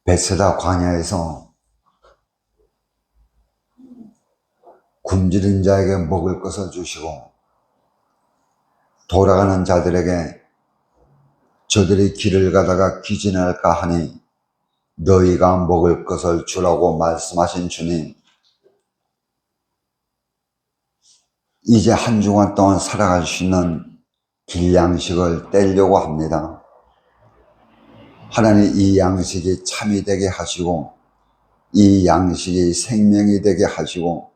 벳세다 광야에서 굶주린 자에게 먹을 것을 주시고 돌아가는 자들에게 저들이 길을 가다가 기진할까 하니 너희가 먹을 것을 주라고 말씀하신 주님, 이제 한 주간 동안 살아갈 수 있는 길양식을 떼려고 합니다. 하나님, 이 양식이 참이 되게 하시고 이 양식이 생명이 되게 하시고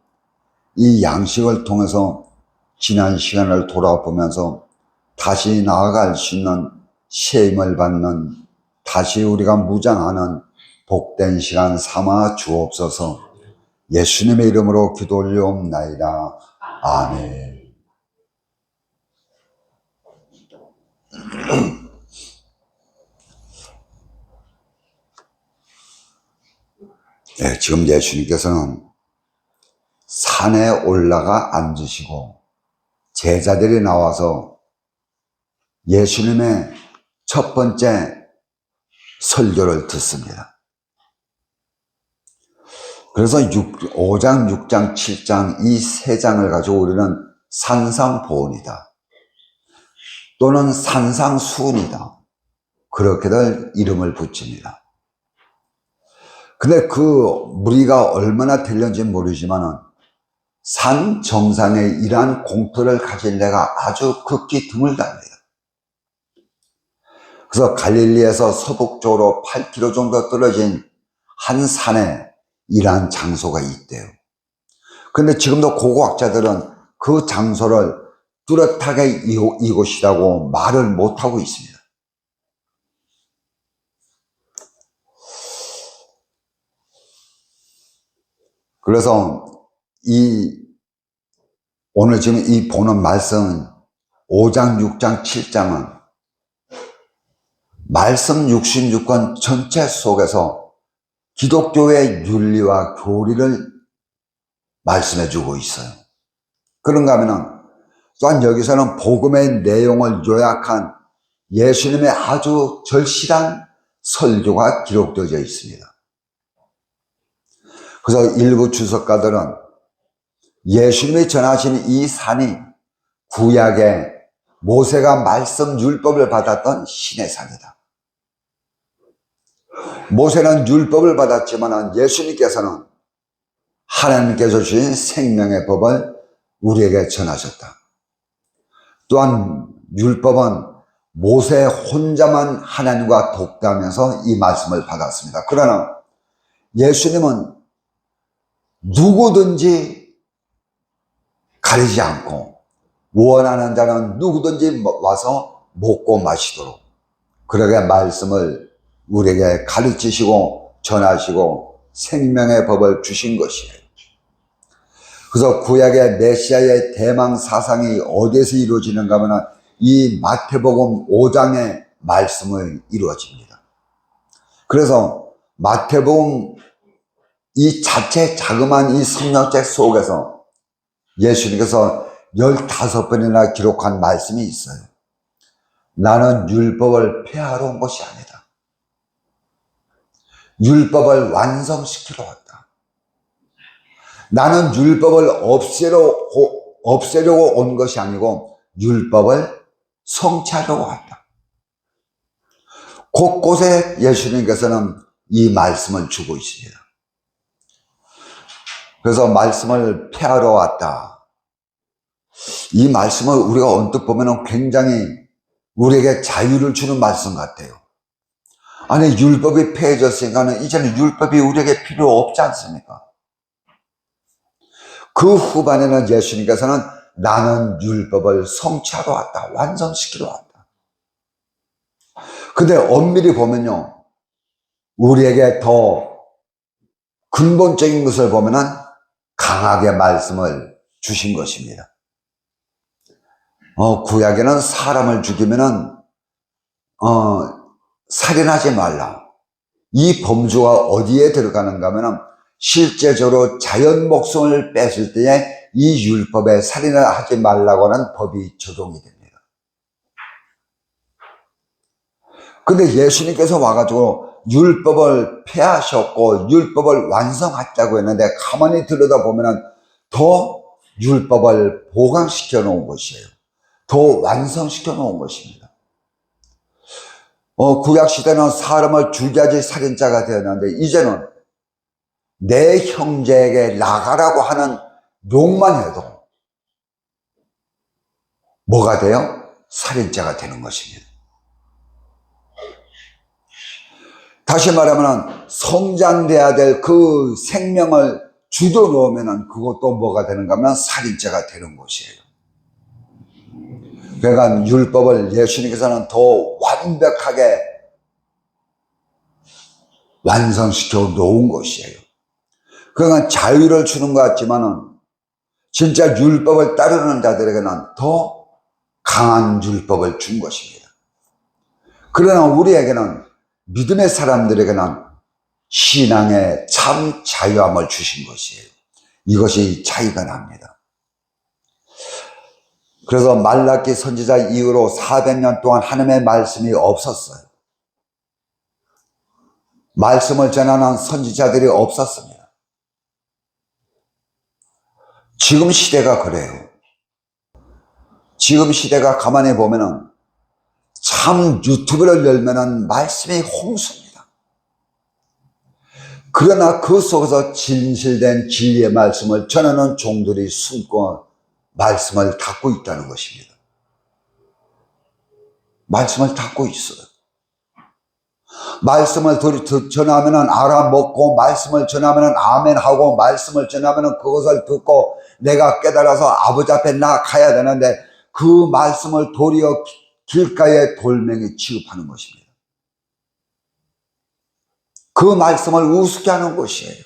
이 양식을 통해서 지난 시간을 돌아보면서 다시 나아갈 수 있는 쉼을 받는, 다시 우리가 무장하는 복된 시간 삼아 주옵소서. 예수님의 이름으로 기도 올려옵나이다. 아멘. 네, 지금 예수님께서는 산에 올라가 앉으시고 제자들이 나와서 예수님의 첫 번째 설교를 듣습니다. 그래서 5장, 6장, 7장 이 세 장을 가지고 우리는 산상보훈이다 또는 산상수훈이다, 그렇게들 이름을 붙입니다. 근데 그 무리가 얼마나 될는지 모르지만은 산 정상에 이러한 공터를 가질 데가 아주 극히 드물답니다. 그래서 갈릴리에서 서북쪽으로 8km 정도 떨어진 한 산에 이러한 장소가 있대요. 근데 지금도 고고학자들은 그 장소를 뚜렷하게 이곳이라고 말을 못하고 있습니다. 그래서 오늘 지금 이 보는 말씀 5장, 6장, 7장은 말씀 66권 전체 속에서 기독교의 윤리와 교리를 말씀해 주고 있어요. 그런가 하면은 또한 여기서는 복음의 내용을 요약한 예수님의 아주 절실한 설교가 기록되어 있습니다. 그래서 일부 주석가들은 예수님이 전하신 이 산이 구약에 모세가 말씀 율법을 받았던 신의 산이다. 모세는 율법을 받았지만 예수님께서는 하나님께서 주신 생명의 법을 우리에게 전하셨다. 또한 율법은 모세 혼자만 하나님과 독다하면서 이 말씀을 받았습니다. 그러나 예수님은 누구든지 가리지 않고 원하는 자는 누구든지 와서 먹고 마시도록 그렇게 말씀을 우리에게 가르치시고 전하시고 생명의 법을 주신 것이에요. 그래서 구약의 메시아의 대망 사상이 어디에서 이루어지는가 하면 이 마태복음 5장의 말씀을 이루어집니다. 그래서 마태복음 이 자체 자그마한 이 성경책 속에서 예수님께서 15번이나 기록한 말씀이 있어요. 나는 율법을 폐하러 온 것이 아니다. 율법을 완성시키러 왔다. 나는 율법을 없애려고 온 것이 아니고 율법을 성취하려고 왔다. 곳곳에 예수님께서는 이 말씀을 주고 있습니다. 그래서 말씀을 폐하러 왔다. 이 말씀을 우리가 언뜻 보면 굉장히 우리에게 자유를 주는 말씀 같아요. 아니, 율법이 폐해졌으니까 이제는 율법이 우리에게 필요 없지 않습니까? 그 후반에는 예수님께서는 나는 율법을 성취하러 왔다. 완성시키러 왔다. 근데 엄밀히 보면요, 우리에게 더 근본적인 것을 보면은 강하게 말씀을 주신 것입니다. 구약에는 사람을 죽이면은 살인하지 말라. 이 범주가 어디에 들어가는가 하면은 실제적으로 자연 목숨을 뺐을 때에 이 율법에 살인을 하지 말라고 하는 법이 적용이 됩니다. 근데 예수님께서 와가지고 율법을 폐하셨고 율법을 완성하자고 했는데 가만히 들여다보면 더 율법을 보강시켜 놓은 것이에요. 더 완성시켜 놓은 것입니다. 구약시대는 사람을 죽여야지 살인자가 되었는데 이제는 내 형제에게 나가라고 하는 욕만 해도 뭐가 돼요? 살인자가 되는 것입니다. 다시 말하면 성장돼야 될 그 생명을 주도 놓으면 그것도 뭐가 되는가 하면 살인자가 되는 것이에요. 그러니까 율법을 예수님께서는 더 완벽하게 완성시켜 놓은 것이에요. 그러니까 자유를 주는 것 같지만은 진짜 율법을 따르는 자들에게는 더 강한 율법을 준 것입니다. 그러나 우리에게는 믿음의 사람들에게는 신앙의 참 자유함을 주신 것이에요. 이것이 차이가 납니다. 그래서 말라기 선지자 이후로 400년 동안 하나님의 말씀이 없었어요. 말씀을 전하는 선지자들이 없었습니다. 지금 시대가 그래요. 지금 시대가 가만히 보면은 참 유튜브를 열면은 말씀이 홍수입니다. 그러나 그 속에서 진실된 진리의 말씀을 전하는 종들이 숨고 말씀을 닫고 있다는 것입니다. 말씀을 닫고 있어요. 말씀을 전하면은 알아먹고 말씀을 전하면은 아멘하고 말씀을 전하면은 그것을 듣고 내가 깨달아서 아버지 앞에 나가야 되는데 그 말씀을 도리어 길가의 돌멩이 취급하는 것입니다. 그 말씀을 우습게 하는 것이에요.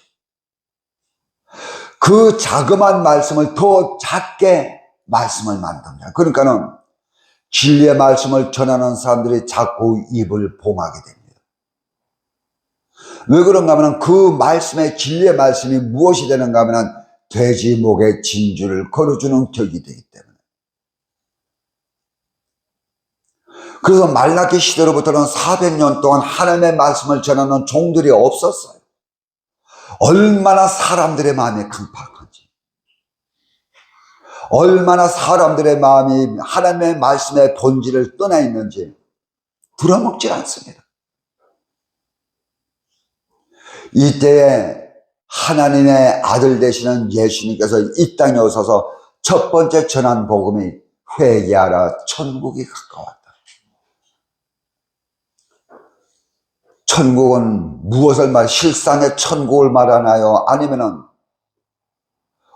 그 자그마한 말씀을 더 작게 말씀을 만듭니다. 그러니까는 진리의 말씀을 전하는 사람들이 자꾸 입을 봉하게 됩니다. 왜 그런가 하면 그 말씀의 진리의 말씀이 무엇이 되는가 하면 돼지 목에 진주를 걸어주는 격이 되기 때문에. 그래서 말라기 시대로부터는 400년 동안 하나님의 말씀을 전하는 종들이 없었어요. 얼마나 사람들의 마음이 강팍한지, 얼마나 사람들의 마음이 하나님의 말씀의 본질을 떠나 있는지 들어먹지 않습니다. 이때에 하나님의 아들 되시는 예수님께서 이 땅에 오셔서 첫 번째 전한 복음이 회개하라, 천국이 가까웠다. 천국은 무엇을 실상의 천국을 말하나요? 아니면은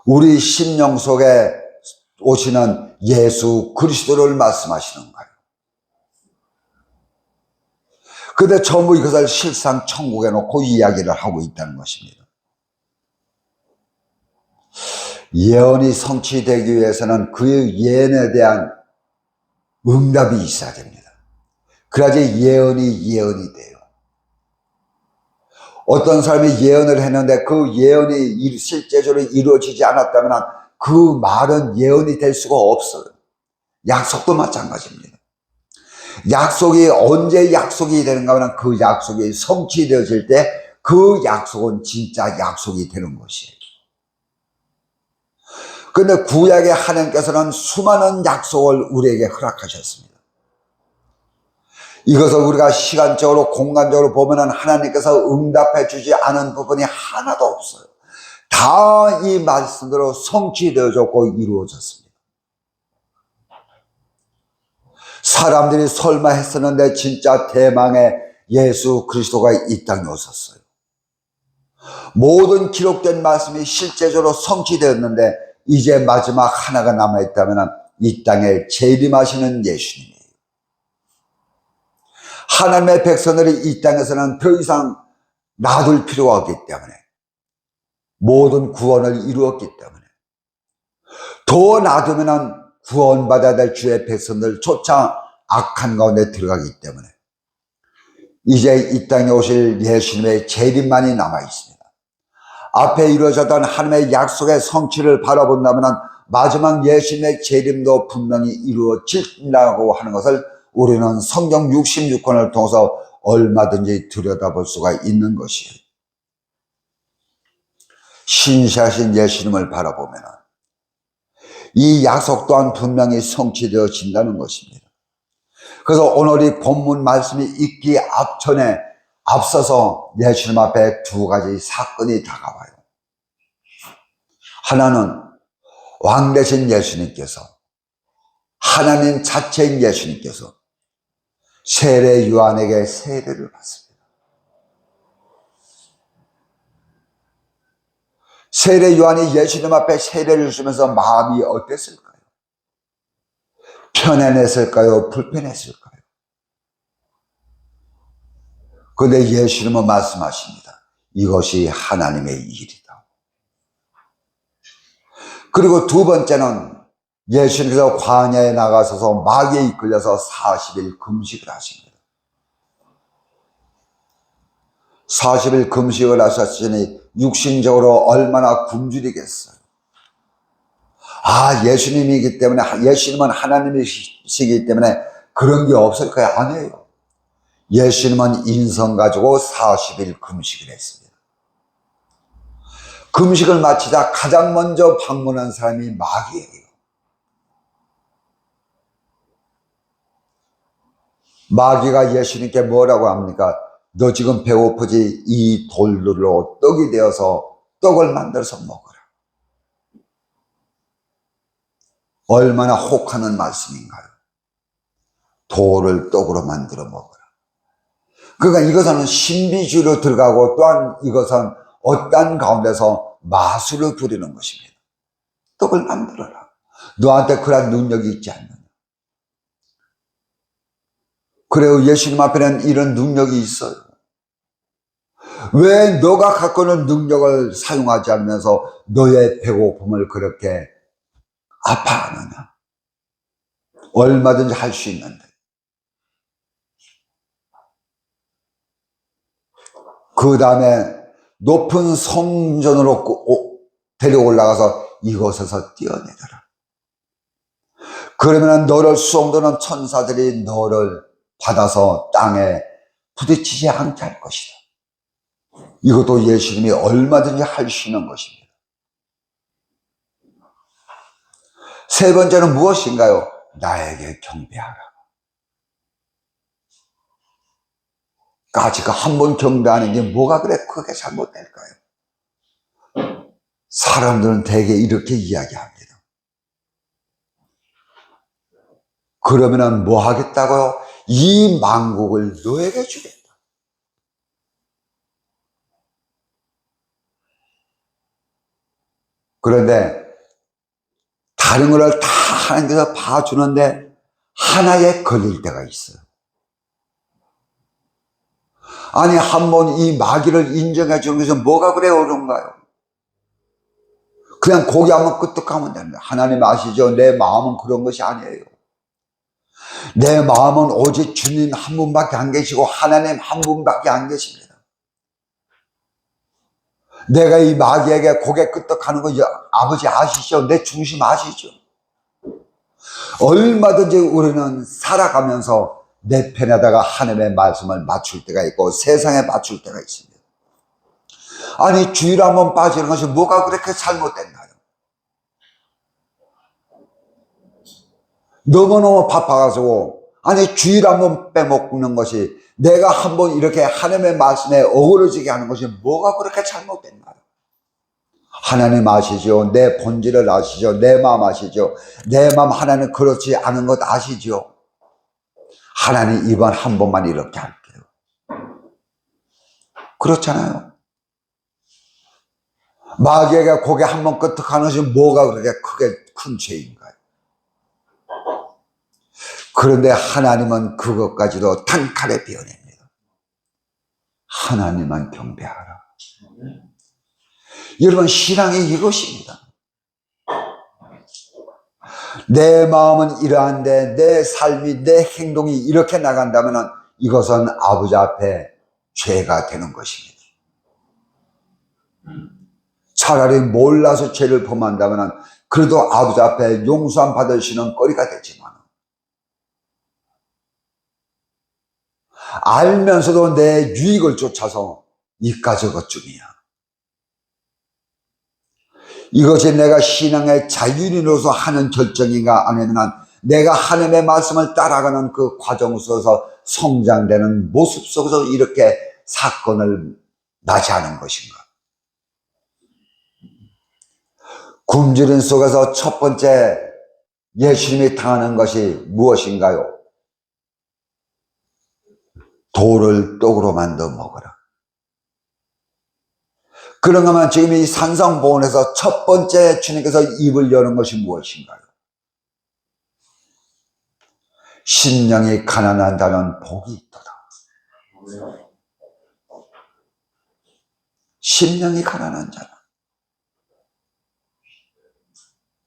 우리 심령 속에 오시는 예수 그리스도를 말씀하시는가요? 근데 전부 이것을 실상 천국에 놓고 이야기를 하고 있다는 것입니다. 예언이 성취되기 위해서는 그 예언에 대한 응답이 있어야 됩니다. 그래야지 예언이 돼요. 어떤 사람이 예언을 했는데 그 예언이 실제적으로 이루어지지 않았다면 그 말은 예언이 될 수가 없어요. 약속도 마찬가지입니다. 약속이 언제 약속이 되는가 하면 그 약속이 성취되어질 때 그 약속은 진짜 약속이 되는 것이에요. 그런데 구약의 하나님께서는 수많은 약속을 우리에게 허락하셨습니다. 이것을 우리가 시간적으로 공간적으로 보면 하나님께서 응답해 주지 않은 부분이 하나도 없어요. 다 이 말씀대로 성취되어졌고 이루어졌습니다. 사람들이 설마 했었는데 진짜 대망의 예수 그리스도가 이 땅에 오셨어요. 모든 기록된 말씀이 실제적으로 성취되었는데 이제 마지막 하나가 남아있다면 이 땅에 재림하시는 예수님이에요. 하나님의 백성들이 이 땅에서는 더 이상 놔둘 필요가 없기 때문에, 모든 구원을 이루었기 때문에, 더 놔두면 구원받아야 될 주의 백성들조차 악한 가운데 들어가기 때문에 이제 이 땅에 오실 예수님의 재림만이 남아 있습니다. 앞에 이루어졌던 하나님의 약속의 성취를 바라본다면 마지막 예수님의 재림도 분명히 이루어진다고 하는 것을 우리는 성경 66권을 통해서 얼마든지 들여다볼 수가 있는 것이에요. 신실하신 예수님을 바라보면 이 약속 또한 분명히 성취되어진다는 것입니다. 그래서 오늘 이 본문 말씀이 있기 앞전에 앞서서 예수님 앞에 두 가지 사건이 다가와요. 하나는 왕 되신 예수님께서, 하나님 자체인 예수님께서 세례 요한에게 세례를 받습니다. 세례 요한이 예수님 앞에 세례를 주면서 마음이 어땠을까요? 편안했을까요? 불편했을까요? 그런데 예수님은 말씀하십니다. 이것이 하나님의 일이다. 그리고 두 번째는 예수님께서 광야에 나가셔서 마귀에 이끌려서 40일 금식을 하십니다. 40일 금식을 하셨으니 육신적으로 얼마나 굶주리겠어요. 예수님이기 때문에, 예수님은 하나님이시기 때문에 그런 게 없을 거야. 아니에요. 예수님은 인성 가지고 40일 금식을 했습니다. 금식을 마치자 가장 먼저 방문한 사람이 마귀예요. 마귀가 예수님께 뭐라고 합니까? 너 지금 배고프지? 이 돌들로 떡이 되어서 떡을 만들어서 먹어라. 얼마나 혹하는 말씀인가요? 돌을 떡으로 만들어 먹어라. 그러니까 이것은 신비주의로 들어가고 또한 이것은 어떤 가운데서 마술을 부리는 것입니다. 떡을 만들어라. 너한테 그런 능력이 있지 않느냐. 그래요. 예수님 앞에는 이런 능력이 있어요. 왜 너가 갖고 있는 능력을 사용하지 않으면서 너의 배고픔을 그렇게 아파하느냐. 얼마든지 할 수 있는데. 그 다음에 높은 성전으로 데리고 올라가서 이곳에서 뛰어내더라. 그러면 너를 수송도는 천사들이 너를 받아서 땅에 부딪히지 않게 할 것이다. 이것도 예수님이 얼마든지 할 수 있는 것입니다. 세 번째는 무엇인가요? 나에게 경배하라. 지금 한 번 경배하는 게 뭐가 그래 크게 잘못될까요? 사람들은 대개 이렇게 이야기합니다. 그러면은 뭐 하겠다고요? 이 만국을 너에게 주겠다. 그런데 다른 것을 다 하나님께서 봐주는데 하나에 걸릴 때가 있어요. 아니 한번 이 마귀를 인정해 주는 것은 뭐가 그래 어려운가요? 그냥 고개 한번 끄떡하면 됩니다. 하나님 아시죠? 내 마음은 그런 것이 아니에요. 내 마음은 오직 주님 한 분밖에 안 계시고 하나님 한 분밖에 안 계십니다. 내가 이 마귀에게 고개 끄떡하는 거 아버지 아시죠? 내 중심 아시죠? 얼마든지 우리는 살아가면서 내 편에다가 하나님의 말씀을 맞출 때가 있고 세상에 맞출 때가 있습니다. 아니 주일 한번 빠지는 것이 뭐가 그렇게 잘못됐나요? 너무너무 바빠가지고 아니 주일 한번 빼먹는 것이 내가 한번 이렇게 하나님의 말씀에 어그러지게 하는 것이 뭐가 그렇게 잘못됐나요? 하나님 아시죠? 내 본질을 아시죠? 내 마음 아시죠? 내 마음 하나님 그렇지 않은 것 아시죠? 하나님 이번 한 번만 이렇게 할게요. 그렇잖아요. 마귀에게 고개 한 번 끄덕하는 것이 뭐가 그렇게 크게 큰 죄인가요? 그런데 하나님은 그것까지도 단칼에 베어냅니다. 하나님만 경배하라. 여러분 신앙이 이것입니다. 내 마음은 이러한데 내 삶이 내 행동이 이렇게 나간다면 이것은 아버지 앞에 죄가 되는 것입니다. 차라리 몰라서 죄를 범한다면 그래도 아버지 앞에 용서함 받으시는 거리가 되지만 알면서도 내 유익을 쫓아서 이까저것 중이야. 이것이 내가 신앙의 자유인으로서 하는 결정인가 아니면 내가 하나님의 말씀을 따라가는 그 과정 속에서 성장되는 모습 속에서 이렇게 사건을 맞이하는 것인가. 굶주림 속에서 첫 번째 예수님이 당하는 것이 무엇인가요? 돌을 떡으로 만들어 먹어라. 그런가 하면 지금 이 산상보훈에서 첫 번째 주님께서 입을 여는 것이 무엇인가요? 심령이 가난한 자는 복이 있도다. 심령이 가난한 자는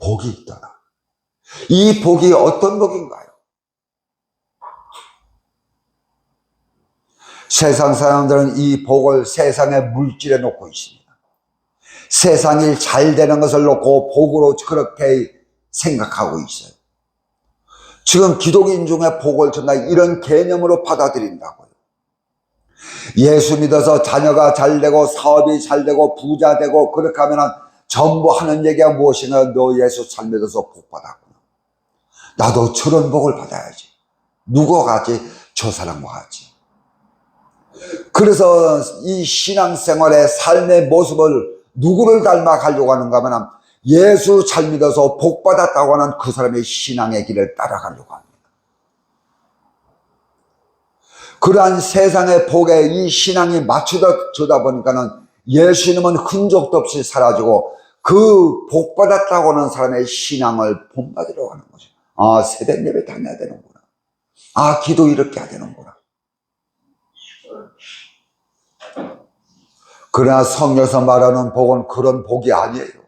복이 있도다. 이 복이 어떤 복인가요? 세상 사람들은 이 복을 세상의 물질에 놓고 있습니다. 세상이 잘 되는 것을 놓고 복으로 그렇게 생각하고 있어요. 지금 기독인 중에 복을 준다 이런 개념으로 받아들인다고요. 예수 믿어서 자녀가 잘 되고 사업이 잘 되고 부자 되고 그렇게 하면 전부 하는 얘기가 무엇이냐. 너 예수 잘 믿어서 복 받았구나. 나도 저런 복을 받아야지. 누가 같이? 저 사람과 같이. 그래서 이 신앙생활의 삶의 모습을 누구를 닮아 가려고 하는가 하면 예수 잘 믿어서 복 받았다고 하는 그 사람의 신앙의 길을 따라가려고 합니다. 그러한 세상의 복에 이 신앙이 맞춰주다 보니까는 예수님은 흔적도 없이 사라지고 그 복 받았다고 하는 사람의 신앙을 본받으려고 하는 거죠. 아, 새벽 예배 다녀야 되는구나. 아, 기도 이렇게 해야 되는구나. 그러나 성경에서 말하는 복은 그런 복이 아니에요.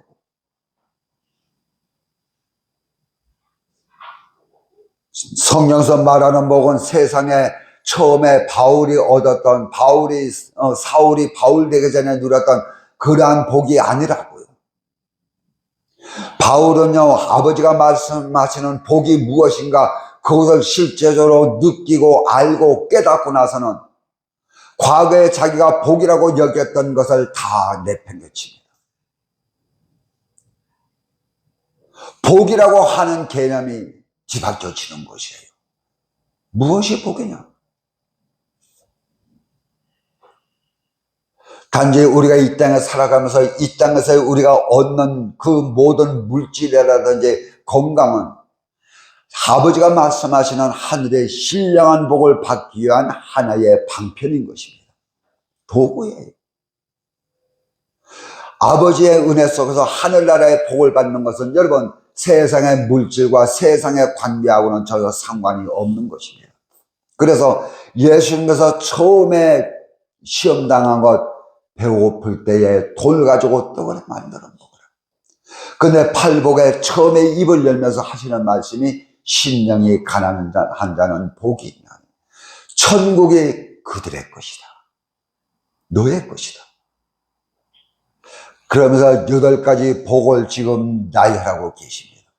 성경에서 말하는 복은 세상에 처음에 사울이 바울 되기 전에 누렸던 그러한 복이 아니라고요. 바울은요, 아버지가 말씀하시는 복이 무엇인가 그것을 실제적으로 느끼고 알고 깨닫고 나서는 과거에 자기가 복이라고 여겼던 것을 다 내팽개칩니다. 복이라고 하는 개념이 뒤바뀌어지는 것이에요. 무엇이 복이냐? 단지 우리가 이 땅에 살아가면서 이 땅에서 우리가 얻는 그 모든 물질이라든지 건강은 아버지가 말씀하시는 하늘의 신령한 복을 받기 위한 하나의 방편인 것입니다. 도구예요. 아버지의 은혜 속에서 하늘나라의 복을 받는 것은 여러분 세상의 물질과 세상의 관계하고는 전혀 상관이 없는 것입니다. 그래서 예수님께서 처음에 시험당한 것 배고플 때에 돌 가지고 떡을 만들어 먹으라. 근데 팔복에 처음에 입을 열면서 하시는 말씀이 심령이 가난한 자는 복이 있나. 천국이 그들의 것이다. 너의 것이다. 그러면서 8가지 복을 지금 나열하고 계십니다.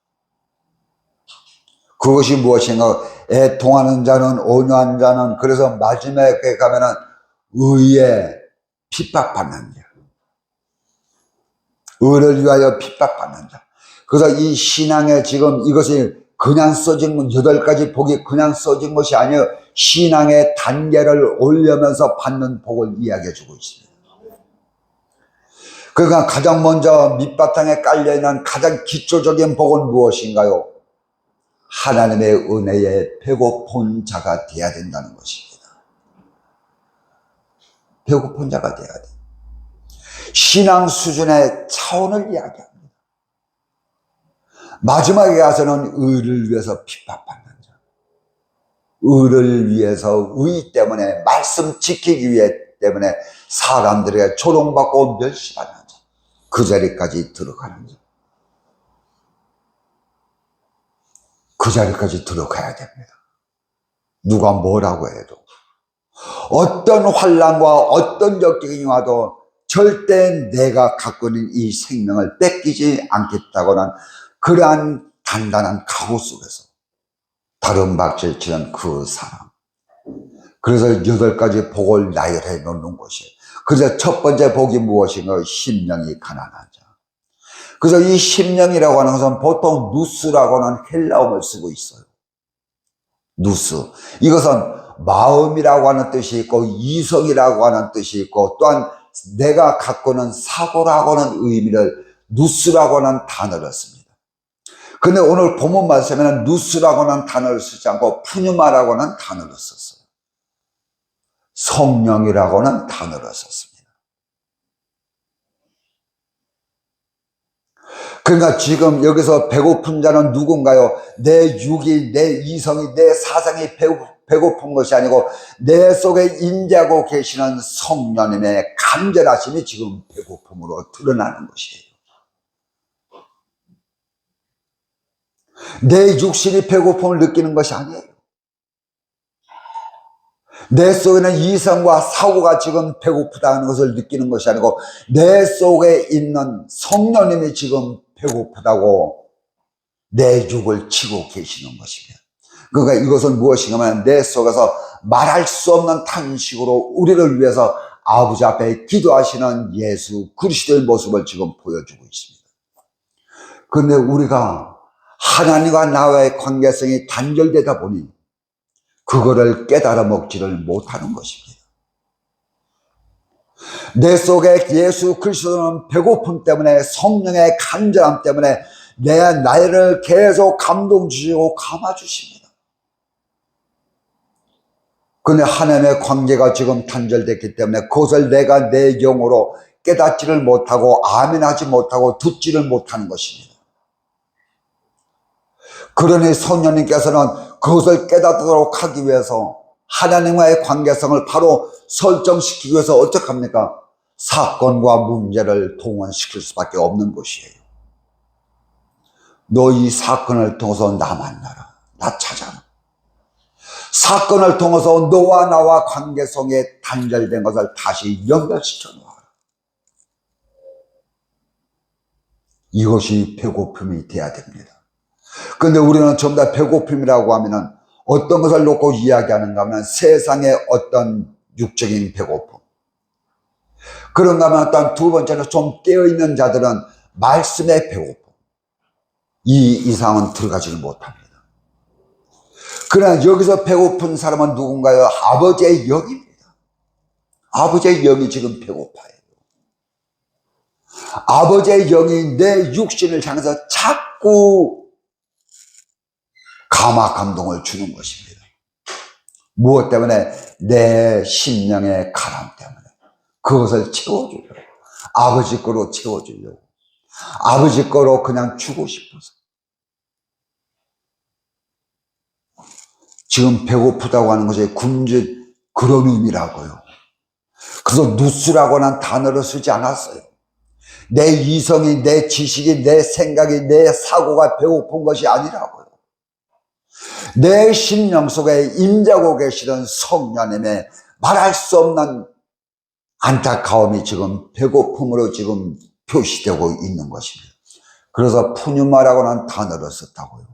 그것이 무엇인가? 애통하는 자는, 온유한 자는, 그래서 마지막에 가면은 의에 핍박받는 자. 의를 위하여 핍박받는 자. 그래서 이 신앙에 지금 이것이 그냥 써진 8가지 복이 그냥 써진 것이 아니에요. 신앙의 단계를 올려면서 받는 복을 이야기해 주고 있습니다. 그러니까 가장 먼저 밑바탕에 깔려있는 가장 기초적인 복은 무엇인가요? 하나님의 은혜에 배고픈 자가 되어야 된다는 것입니다. 배고픈 자가 되어야 돼. 신앙 수준의 차원을 이야기합니다. 마지막에 가서는 의를 위해서 핍박받는 자. 의를 위해서 의 때문에 말씀 지키기 위해 때문에 사람들에게 조롱받고 멸시받는 자. 그 자리까지 들어가는 자. 그 자리까지 들어가야 됩니다. 누가 뭐라고 해도 어떤 환난과 어떤 역경이 와도 절대 내가 갖고 있는 이 생명을 뺏기지 않겠다고는 그러한 단단한 각오 속에서 다른 박질 치는 그 사람, 그래서 8가지 복을 나열해 놓는 것이에요. 그래서 첫 번째 복이 무엇인가? 심령이 가난한 자. 그래서 이 심령이라고 하는 것은 보통 누스라고 하는 헬라어를 쓰고 있어요. 누스. 이것은 마음이라고 하는 뜻이 있고 이성이라고 하는 뜻이 있고 또한 내가 갖고는 사고라고 하는 의미를 누스라고 하는 단어를 씁니다. 근데 오늘 본문 말씀에는 누스라고 하는 단어를 쓰지 않고 푸뉴마라고 하는 단어를 썼어요. 성령이라고 하는 단어를 썼습니다. 그러니까 지금 여기서 배고픈 자는 누군가요? 내 육이, 내 이성이, 내 사상이 배고픈 것이 아니고 내 속에 임재하고 계시는 성령님의 간절하심이 지금 배고픔으로 드러나는 것이에요. 내 육신이 배고픔을 느끼는 것이 아니에요. 내 속에는 이성과 사고가 지금 배고프다는 것을 느끼는 것이 아니고 내 속에 있는 성령님이 지금 배고프다고 내 육을 치고 계시는 것입니다. 그러니까 이것은 무엇인가 하면 내 속에서 말할 수 없는 탄식으로 우리를 위해서 아버지 앞에 기도하시는 예수 그리스도의 모습을 지금 보여주고 있습니다. 그런데 우리가 하나님과 나와의 관계성이 단절되다 보니 그거를 깨달아 먹지를 못하는 것입니다. 내 속에 예수 그리스도는 배고픔 때문에 성령의 간절함 때문에 나를 계속 감동 주시고 감아 주십니다. 그런데 하나님의 관계가 지금 단절됐기 때문에 그것을 내가 내 영으로 깨닫지를 못하고 아멘하지 못하고 듣지를 못하는 것입니다. 그러니 성령님께서는 그것을 깨닫도록 하기 위해서 하나님과의 관계성을 바로 설정시키기 위해서 어떻게 합니까? 사건과 문제를 동원시킬 수밖에 없는 것이에요. 너 이 사건을 통해서 나 만나라. 나 찾아라. 사건을 통해서 너와 나와 관계성에 단절된 것을 다시 연결시켜 놓아라. 이것이 배고픔이 돼야 됩니다. 그런데 우리는 전부 다 배고픔이라고 하면은 어떤 것을 놓고 이야기하는가 하면 세상의 어떤 육적인 배고픔. 그런가 하면 일단 두 번째는 좀 깨어있는 자들은 말씀의 배고픔. 이 이상은 들어가지를 못합니다. 그러나 여기서 배고픈 사람은 누군가요? 아버지의 영입니다. 아버지의 영이 지금 배고파요. 아버지의 영이 내 육신을 향해서 자꾸 감화 감동을 주는 것입니다. 무엇 때문에? 내 심령의 가람 때문에. 그것을 채워주려고. 아버지 거로 채워주려고. 아버지 거로 그냥 주고 싶어서. 지금 배고프다고 하는 것이 굶짓 그런 의미라고요. 그래서 누스라고 하는 단어를 쓰지 않았어요. 내 이성이, 내 지식이, 내 생각이, 내 사고가 배고픈 것이 아니라고요. 내 심령 속에 임재하고 계시던 성령님의 말할 수 없는 안타까움이 지금 배고픔으로 지금 표시되고 있는 것입니다. 그래서 푸뉴마라고 하는 단어를 썼다고요.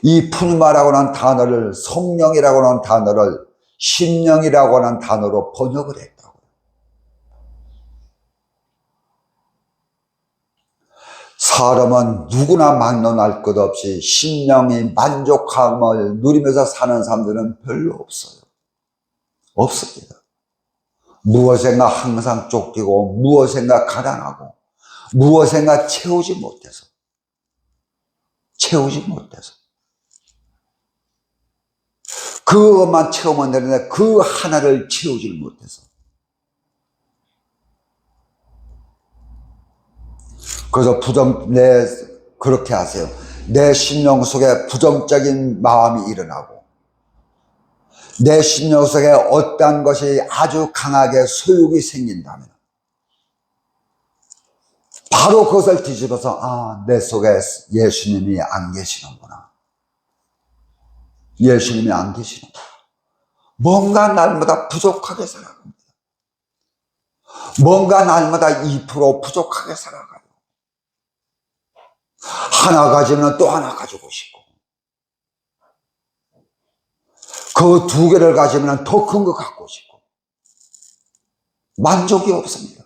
이 푸뉴마라고 하는 단어를 성령이라고 하는 단어를 심령이라고 하는 단어로 번역을 했다고요. 사람은 누구나 막론할 것 없이 심령이 만족함을 누리면서 사는 사람들은 별로 없어요. 없습니다. 무엇인가 항상 쫓기고 무엇인가 가난하고 무엇인가 채우지 못해서 그것만 채우면 되는데 그 하나를 채우지 못해서 그래서 그렇게 하세요. 내 심령 속에 부정적인 마음이 일어나고 내 심령 속에 어떠한 것이 아주 강하게 소욕이 생긴다면 바로 그것을 뒤집어서 내 속에 예수님이 안 계시는구나. 예수님이 안 계시는구나. 뭔가 날마다 부족하게 살아갑니다. 뭔가 날마다 2% 부족하게 살아가요. 하나 가지면 또 하나 가지고 싶고 그 두 개를 가지면 더 큰 거 갖고 싶고 만족이 없습니다.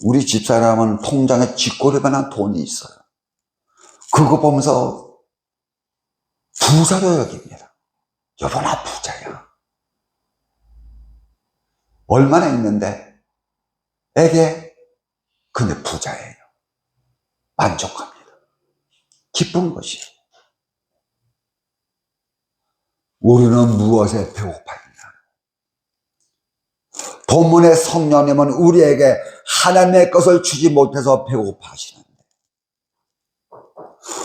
우리 집사람은 통장에 쥐꼬리만한 돈이 있어요. 그거 보면서 부자로 여깁니다. 여보, 나 부자야. 얼마나 있는데? 에게, 근데 부자예요. 만족합니다. 기쁜 것이에요. 우리는 무엇에 배고파 있나? 본문의 성령님은 우리에게 하나님의 것을 주지 못해서 배고파 하시는데,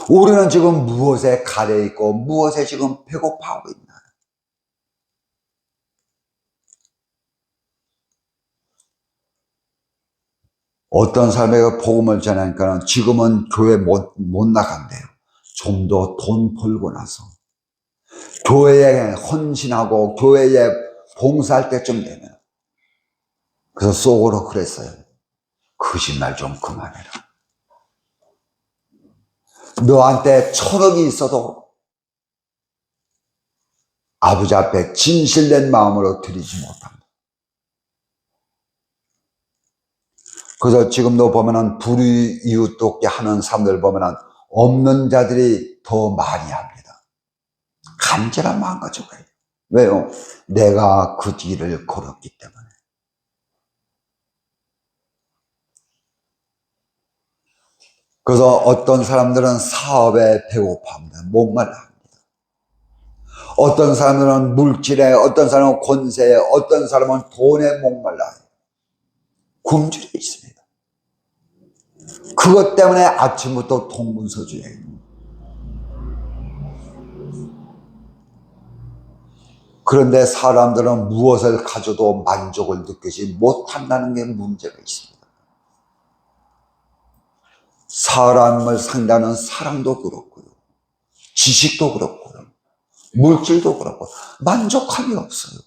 우리는 지금 무엇에 가려 있고 무엇에 지금 배고파하고 있나? 어떤 사람에게 복음을 전하니까 지금은 교회 못 나간대요. 좀 더 돈 벌고 나서 교회에 헌신하고 교회에 봉사할 때쯤 되면. 그래서 속으로 그랬어요. 거짓말 좀 그만해라. 너한테 1,000억이 있어도 아버지 앞에 진실된 마음으로 드리지 못합니다. 그래서 지금도 보면은 불이웃 돕게 하는 사람들 보면은 없는 자들이 더 많이 합니다. 간절한 마음 가지고 가요. 왜요? 내가 그 길을 걸었기 때문에. 그래서 어떤 사람들은 사업에 배고파합니다. 목말라합니다. 어떤 사람들은 물질에, 어떤 사람은 권세에, 어떤 사람은 돈에 목말라요. 굶주려 있습니다. 그것 때문에 아침부터 동문서주예요. 그런데 사람들은 무엇을 가져도 만족을 느끼지 못한다는 게 문제가 있습니다. 사람을 상대하는 사랑도 그렇고요. 지식도 그렇고요. 물질도 그렇고 만족함이 없어요.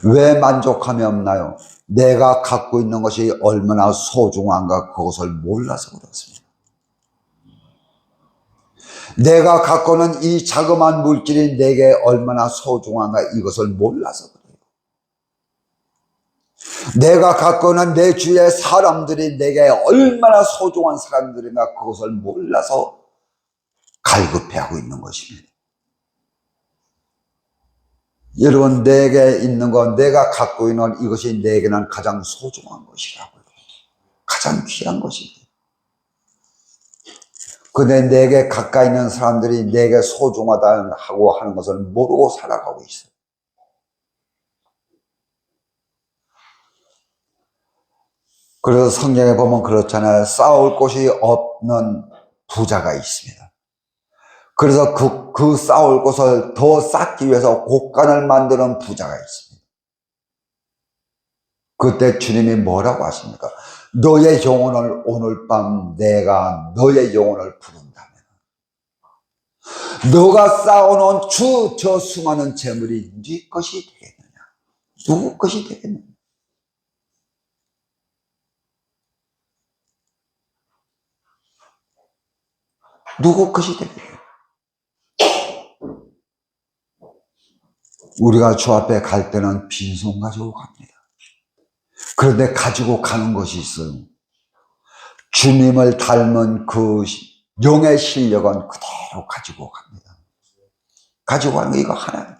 왜 만족함이 없나요? 내가 갖고 있는 것이 얼마나 소중한가 그것을 몰라서 그렇습니다. 내가 갖고 있는 이 자그마한 물질이 내게 얼마나 소중한가 이것을 몰라서 그래요. 내가 갖고 있는 내 주위의 사람들이 내게 얼마나 소중한 사람들인가 그것을 몰라서 갈급해하고 있는 것입니다. 여러분, 내게 있는 것, 내가 갖고 있는 이것이 내게는 가장 소중한 것이라고요. 가장 귀한 것입니다. 근데 내게 가까이 있는 사람들이 내게 소중하다고 하는 것을 모르고 살아가고 있어요. 그래서 성경에 보면 그렇잖아요. 싸울 곳이 없는 부자가 있습니다. 그래서 그 싸울 곳을 더 쌓기 위해서 곡간을 만드는 부자가 있습니다. 그때 주님이 뭐라고 하십니까? 너의 영혼을 오늘 밤 내가 너의 영혼을 부른다면 너가 쌓아놓은 저 수많은 재물이 네 것이 되겠느냐? 누구 것이 되겠느냐? 누구 것이 되겠느냐? 우리가 주 앞에 갈 때는 빈손 가지고 갑니다. 그런데 가지고 가는 것이 있어요. 주님을 닮은 그 영의 실력은 그대로 가지고 갑니다. 가지고 가는 거 이거 하나.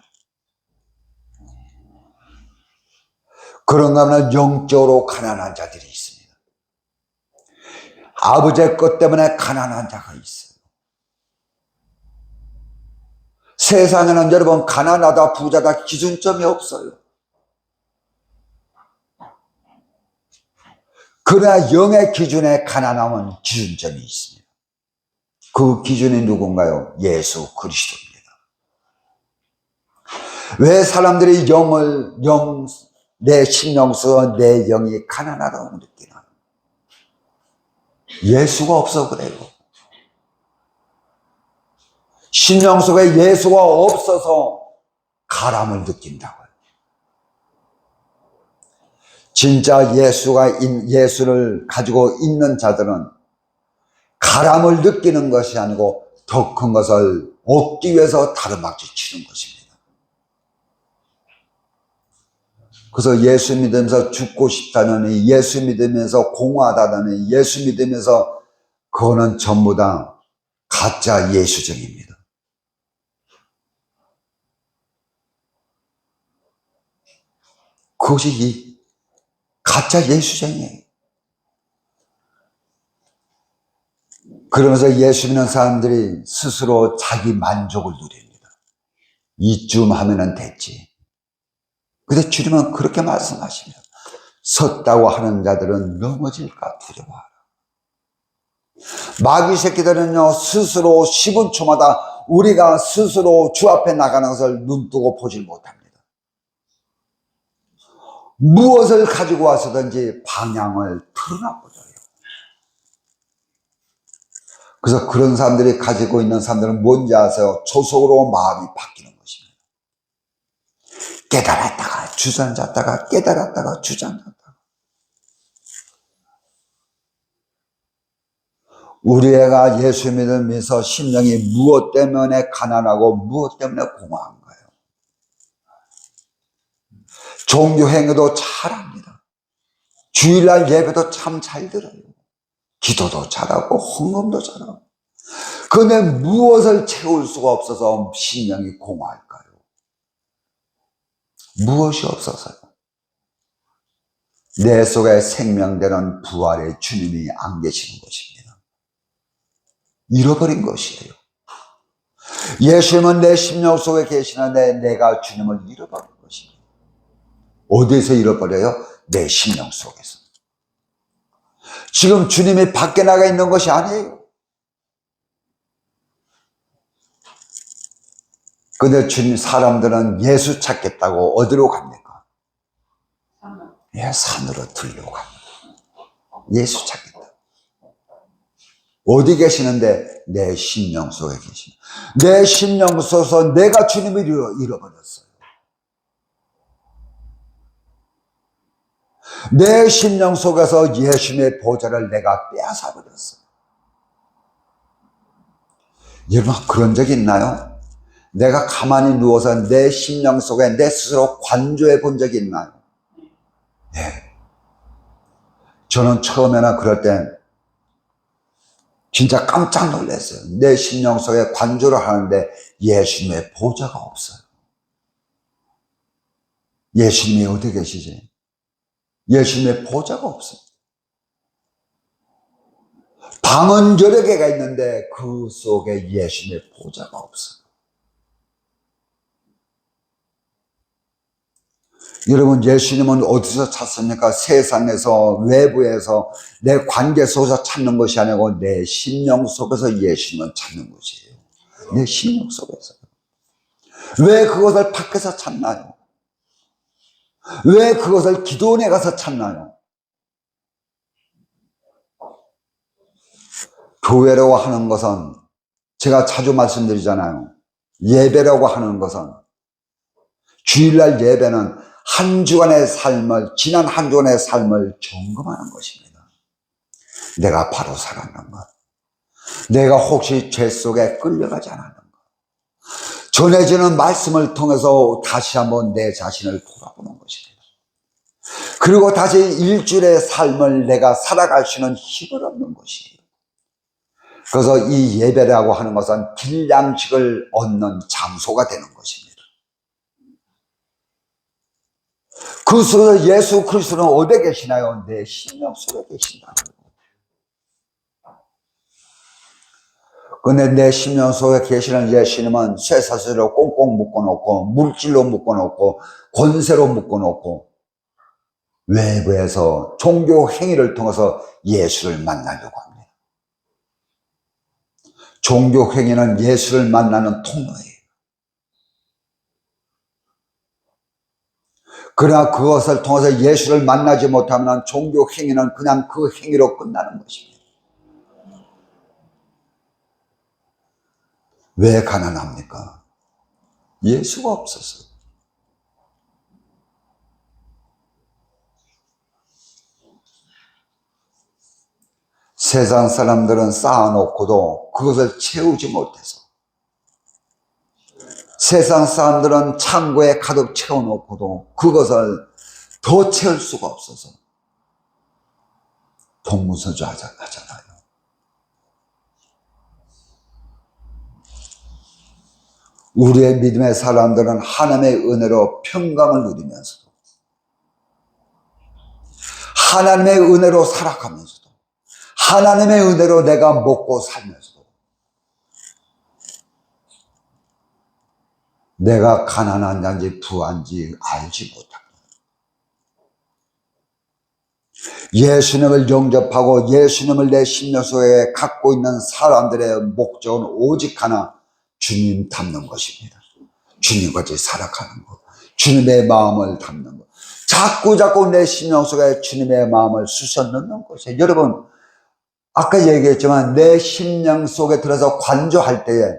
그런가 하면 영적으로 가난한 자들이 있습니다. 아버지의 것 때문에 가난한 자가 있어요. 세상에는 여러분 가난하다 부자다 기준점이 없어요. 그러나 영의 기준에 가난함은 기준점이 있습니다. 그 기준이 누군가요? 예수 그리스도입니다. 왜 사람들이 내 심령 속에 내 영이 가난하다고 느끼나? 예수가 없어 그래요. 심령 속에 예수가 없어서 가람을 느낀다고요. 진짜 예수를 가지고 있는 자들은 가람을 느끼는 것이 아니고 더 큰 것을 얻기 위해서 다름막지 치는 것입니다. 그래서 예수 믿으면서 죽고 싶다느니, 예수 믿으면서 공허하다느니, 예수 믿으면서 그거는 전부 다 가짜 예수정입니다. 그것이 이 가짜 예수정이에요. 그러면서 예수 믿는 사람들이 스스로 자기 만족을 누립니다. 이쯤 하면은 됐지. 근데 주님은 그렇게 말씀하십니다. 섰다고 하는 자들은 넘어질까 두려워하라. 마귀 새끼들은요, 스스로 10분 초마다 우리가 스스로 주 앞에 나가는 것을 눈뜨고 보질 못합니다. 무엇을 가지고 와서든지 방향을 틀어놔버려요. 그래서 그런 사람들이 가지고 있는 사람들은 뭔지 아세요? 조속으로 마음이 바뀌는 것입니다. 깨달았다가 주저앉았다가 깨달았다가 주저앉았다가. 우리 애가 예수 믿으면서 심령이 무엇 때문에 가난하고 무엇 때문에 공허한가요? 종교 행위도 잘합니다. 주일날 예배도 참 잘 들어요. 기도도 잘하고 헌금도 잘하고. 그런데 무엇을 채울 수가 없어서 심령이 공허할까요? 무엇이 없어서요? 내 속에 생명되는 부활의 주님이 안 계시는 것입니다. 잃어버린 것이에요. 예수님은 내 심령 속에 계시는데 내가 주님을 잃어버린 것입니다. 어디에서 잃어버려요? 내 심령 속에서. 지금 주님이 밖에 나가 있는 것이 아니에요. 근데 주님, 사람들은 예수 찾겠다고 어디로 갑니까? 예, 산으로 들려고 갑니다. 예수 찾겠다. 어디 계시는데? 내 심령 속에 계십니다. 내 심령 속에서 내가 주님을 잃어버렸어요. 내 심령 속에서 예수님의 보좌를 내가 빼앗아버렸어요. 여러분, 그런 적이 있나요? 내가 가만히 누워서 내 심령 속에 내 스스로 관조해 본 적이 있나요? 네. 저는 처음에는 그럴 때 진짜 깜짝 놀랐어요. 내 심령 속에 관조를 하는데 예수님의 보좌가 없어요. 예수님이 어디 계시지? 예수님의 보좌가 없어요. 방은 여러 개가 있는데 그 속에 예수님의 보좌가 없어요. 여러분, 예수님은 어디서 찾습니까? 세상에서, 외부에서, 내 관계 속에서 찾는 것이 아니고 내 심령 속에서 예수님은 찾는 것이에요. 내 심령 속에서. 왜 그것을 밖에서 찾나요? 왜 그것을 기도원에 가서 찾나요? 교회라고 하는 것은 제가 자주 말씀드리잖아요. 예배라고 하는 것은, 주일날 예배는 한 주간의 삶을, 지난 한 주간의 삶을 점검하는 것입니다. 내가 바로 살았는가? 내가 혹시 죄 속에 끌려가지 않았는가? 전해지는 말씀을 통해서 다시 한번 내 자신을 돌아보는 것입니다. 그리고 다시 일주일의 삶을 내가 살아갈 수 있는 힘을 얻는 것이에요. 그래서 이 예배라고 하는 것은 길양식을 얻는 장소가 되는 것입니다. 그 속에서 예수 그리스도는 어디에 계시나요? 내 심령 속에 계신다. 근데 내 심령 속에 계시는 예수님은 쇠사슬로 꽁꽁 묶어놓고, 물질로 묶어놓고, 권세로 묶어놓고, 외부에서 종교 행위를 통해서 예수를 만나려고 합니다. 종교 행위는 예수를 만나는 통로예요. 그러나 그것을 통해서 예수를 만나지 못하면 종교 행위는 그냥 그 행위로 끝나는 것입니다. 왜 가난합니까? 예수가 없어서. 세상 사람들은 쌓아놓고도 그것을 채우지 못해서, 세상 사람들은 창고에 가득 채워놓고도 그것을 더 채울 수가 없어서 동문서주 하잖아요. 우리의 믿음의 사람들은 하나님의 은혜로 평강을 누리면서도, 하나님의 은혜로 살아가면서도, 하나님의 은혜로 내가 먹고 살면서도 내가 가난한 자인지 부한지 알지 못합니다. 예수님을 영접하고 예수님을 내 심령 속에 갖고 있는 사람들의 목적은 오직 하나, 주님 닮는 것입니다. 주님같이 살아가는 것, 주님의 마음을 닮는 것, 자꾸 내 심령 속에 주님의 마음을 쑤셔 넣는 것이에요. 여러분, 아까 얘기했지만 내 심령 속에 들어서 관조할 때에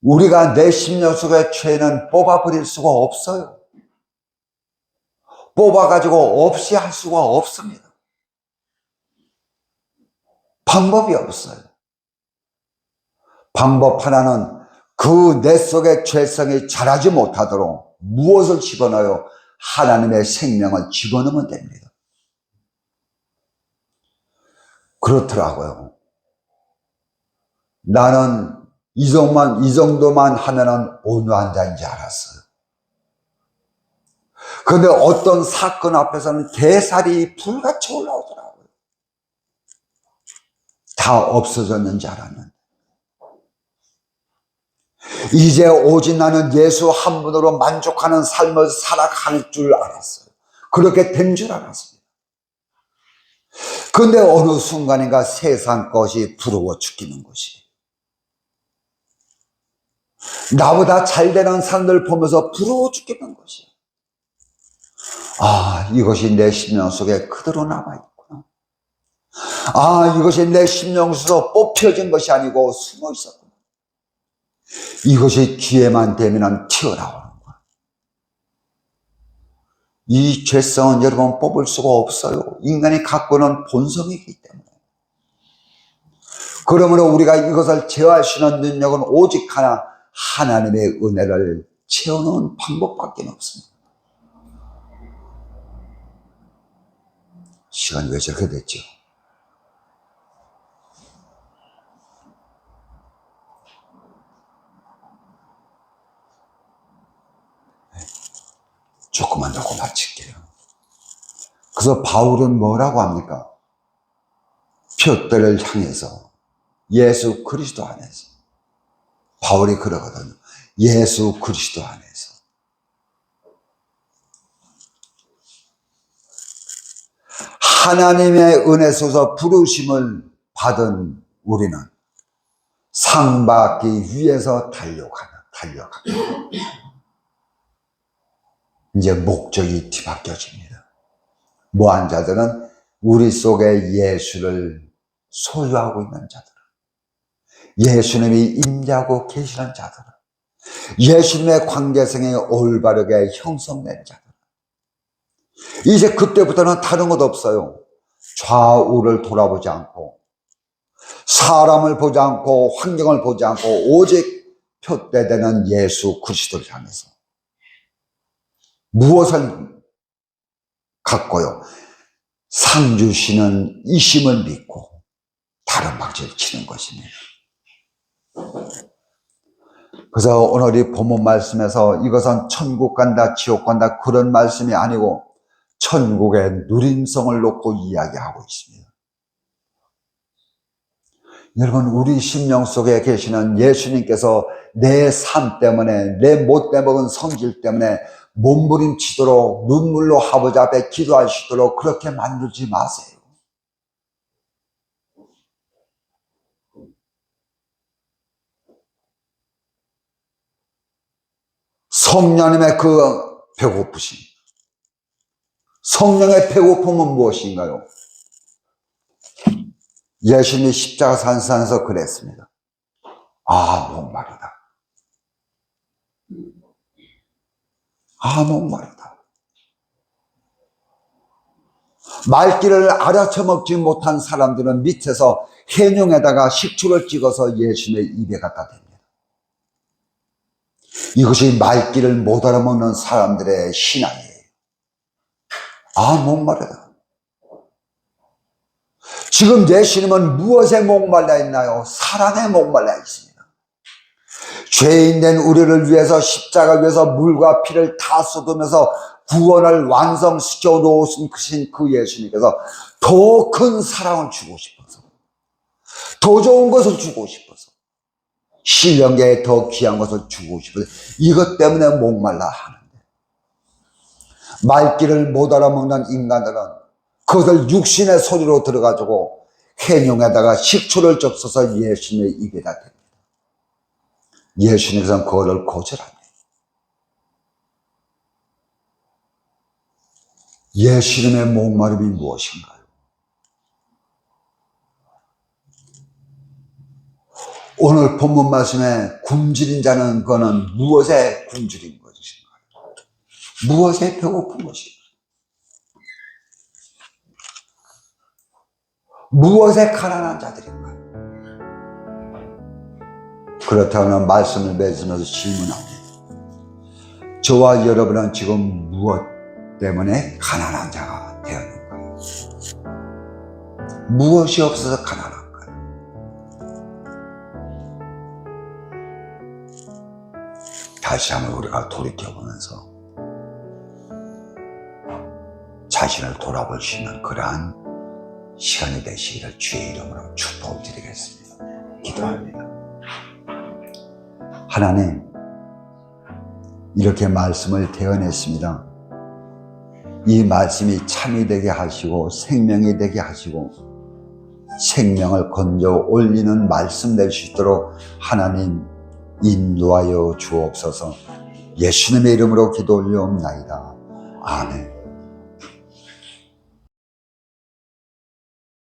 우리가 내 심령 속의 죄는 뽑아버릴 수가 없어요. 뽑아가지고 없이 할 수가 없습니다. 방법이 없어요. 방법 하나는 그 내 속의 죄성이 자라지 못하도록 무엇을 집어넣어요? 하나님의 생명을 집어넣으면 됩니다. 그렇더라고요. 나는 이 정도만 하면은 온유한 자인 줄 알았어요. 그런데 어떤 사건 앞에서는 게살이 불같이 올라오더라고요. 다 없어졌는지 알았는데. 이제 오직 나는 예수 한 분으로 만족하는 삶을 살아갈 줄 알았어요. 그렇게 된 줄 알았습니다. 그런데 어느 순간인가 세상 것이 부러워 죽이는 것이, 나보다 잘 되는 사람들 보면서 부러워 죽이는 것이, 아, 이것이 내 심령 속에 그대로 남아있구나. 아, 이것이 내 심령 속에서 뽑혀진 것이 아니고 숨어 있었구나. 이것이 기회만 되면 튀어나오는 거야. 이 죄성은 여러분 뽑을 수가 없어요. 인간이 갖고 있는 본성이기 때문에. 그러므로 우리가 이것을 제어할 수 있는 능력은 오직 하나, 하나님의 은혜를 채우는 방법밖에 없습니다. 시간이 왜 저렇게 됐죠? 조금만 더 마칠게요. 그래서 바울은 뭐라고 합니까? 표대를 향해서 예수 그리스도 안에서, 바울이 그러거든요. 예수 그리스도 안에서 하나님의 은혜 속에서 부르심을 받은 우리는 상 받기 위해서 달려가는. 이제 목적이 뒤바뀌어집니다. 뭐한 자들은 우리 속에 예수를 소유하고 있는 자들, 예수님이 임재하고 계시는 자들, 예수님의 관계성이 올바르게 형성된 자들, 이제 그때부터는 다른 것 없어요. 좌우를 돌아보지 않고, 사람을 보지 않고, 환경을 보지 않고, 오직 표대되는 예수 그리스도를 향해서 무엇을 갖고요? 상 주시는 이심을 믿고 다른 방식을 치는 것입니다. 그래서 오늘 이 본문 말씀에서 이것은 천국 간다, 지옥 간다 그런 말씀이 아니고 천국의 누림성을 놓고 이야기하고 있습니다. 여러분, 우리 심령 속에 계시는 예수님께서 내 삶 때문에, 내 못돼 먹은 성질 때문에 몸부림치도록 눈물로 아버지 앞에 기도하시도록 그렇게 만들지 마세요. 성령님의 그 배고프심, 성령의 배고픔은 무엇인가요? 예수님이 십자가 산산에서 그랬습니다. 아, 목마르다. 아, 목마르다. 말귀를 알아쳐먹지 못한 사람들은 밑에서 해뇽에다가 식초를 찍어서 예수님의 입에 갖다 댑니다. 이것이 말귀를 못 알아먹는 사람들의 신앙이에요. 아, 목마르다. 지금 예수님은 무엇에 목말라 있나요? 사랑에 목말라 있습니다. 죄인된 우리를 위해서 십자가 위에서 물과 피를 다 쏟으면서 구원을 완성시켜 놓으신 그 예수님께서 더 큰 사랑을 주고 싶어서, 더 좋은 것을 주고 싶어서, 신령계에 더 귀한 것을 주고 싶어서 이것 때문에 목말라 하는데, 말귀를 못 알아먹는 인간들은 그것을 육신의 소리로 들어가지고 해뇽에다가 식초를 적셔서 예수님의 입에다 댑니다. 예수님께서는 그거를 거절합니다. 예수님의 목마름이 무엇인가요? 오늘 본문 말씀에 굶주린 자는 그거는 무엇에 굶주린 것인가요? 무엇에 배고픈 것인가요? 무엇에 가난한 자들인가요? 그렇다면 말씀을 맺으면서 질문합니다. 저와 여러분은 지금 무엇 때문에 가난한 자가 되었는가요? 무엇이 없어서 가난한가요? 다시 한번 우리가 돌이켜보면서 자신을 돌아볼 수 있는 그러한 시간이 되시기를 주의 이름으로 축복을 드리겠습니다. 기도합니다. 하나님, 이렇게 말씀을 대언했습니다. 이 말씀이 참이 되게 하시고 생명이 되게 하시고 생명을 건져 올리는 말씀 될 수 있도록 하나님 인도하여 주옵소서. 예수님의 이름으로 기도 올리옵나이다. 아멘.